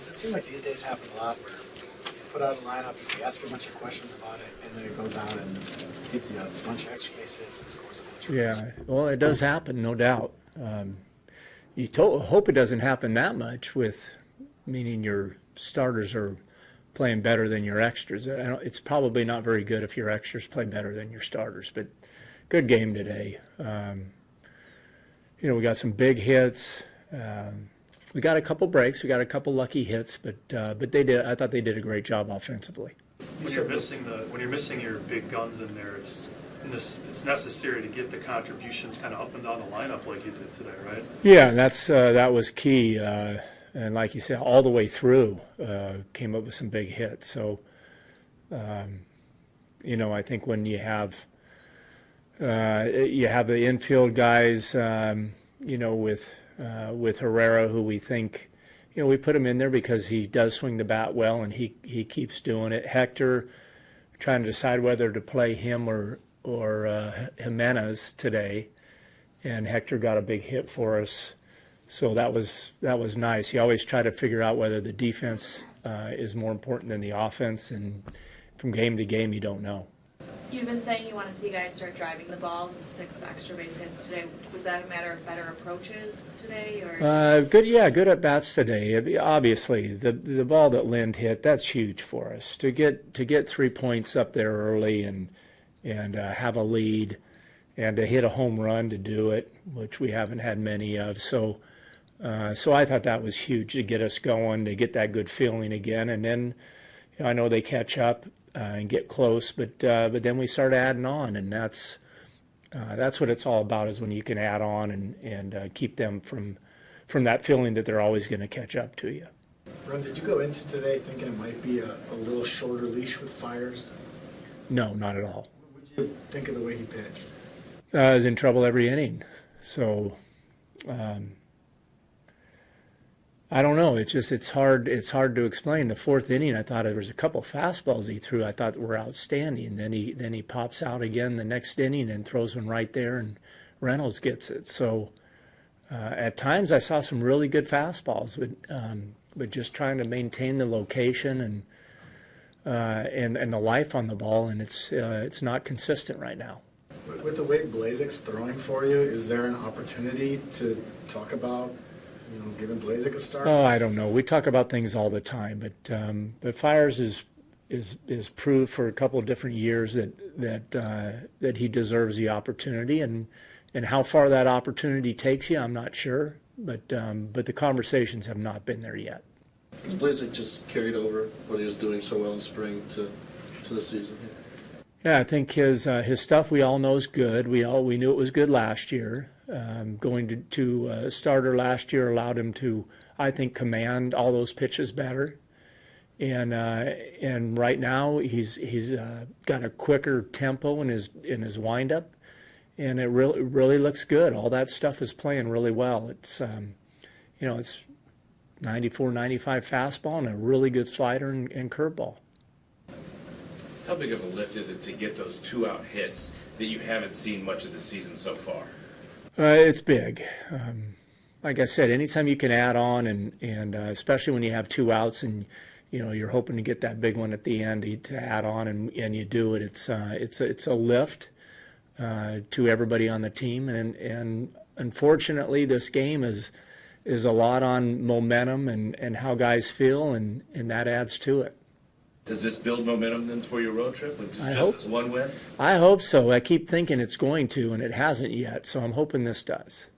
Does it seem like these days happen a lot where you put out a lineup, you ask a bunch of questions about it, and then it goes out and gives you a bunch of extra base hits and scores a bunch of runs? Yeah, well, it does happen, no doubt. Hope it doesn't happen that much meaning your starters are playing better than your extras. It's probably not very good if your extras play better than your starters, but good game today. We got some big hits. We got a couple breaks. We got a couple lucky hits, but I thought they did a great job offensively. When you're missing your big guns in there, it's necessary to get the contributions kind of up and down the lineup like you did today, right? Yeah, that was key. And like you said, all the way through, came up with some big hits. So, I think when you have the infield guys, with Herrera, who we think, we put him in there because he does swing the bat well, and he keeps doing it. Hector, trying to decide whether to play him or Jimenez today, and Hector got a big hit for us. So that was nice. You always try to figure out whether the defense is more important than the offense, and from game to game, you don't know. You've been saying you want to see guys start driving the ball. The 6 extra base hits today. Was that a matter of better approaches today, or good at bats today. Obviously, the ball that Lind hit, that's huge for us to get 3 points up there early and have a lead, and to hit a home run to do it, which we haven't had many of. So I thought that was huge to get us going, to get that good feeling again. And then I know they catch up and get close, but then we start adding on, and that's what it's all about, is when you can add on and keep them from that feeling that they're always going to catch up to you. Ron, did you go into today thinking it might be a little shorter leash with Fiers? No, not at all. What did you think of the way he pitched? I was in trouble every inning, so I don't know. It's hard to explain. The 4th inning, I thought there was a couple fastballs he threw I thought were outstanding. Then he pops out again the next inning and throws one right there, and Reynolds gets it. So at times I saw some really good fastballs, but just trying to maintain the location and the life on the ball, and it's not consistent right now. With the way Blazek's throwing for you, is there an opportunity to talk about giving Blazek a start? Oh, I don't know. We talk about things all the time, but Fiers is proved for a couple of different years that he deserves the opportunity, and how far that opportunity takes you, I'm not sure. But the conversations have not been there yet. Has Blazek just carried over what he was doing so well in spring to the season here? Yeah, I think his stuff we all know is good. We knew it was good last year. Going to a starter last year allowed him to, I think, command all those pitches better. And right now he's got a quicker tempo in his windup, and it really looks good. All that stuff is playing really well. It's it's 94, 95 fastball and a really good slider and curveball. How big of a lift is it to get those 2-out hits that you haven't seen much of the season so far? It's big. Like I said, anytime you can add on, and especially when you have 2 outs and you're hoping to get that big one at the end to add on, and you do it. It's a lift to everybody on the team, and unfortunately, this game is a lot on momentum and how guys feel, and that adds to it. Does this build momentum then for your road trip with just this one win? I hope so. I keep thinking it's going to, and it hasn't yet, so I'm hoping this does.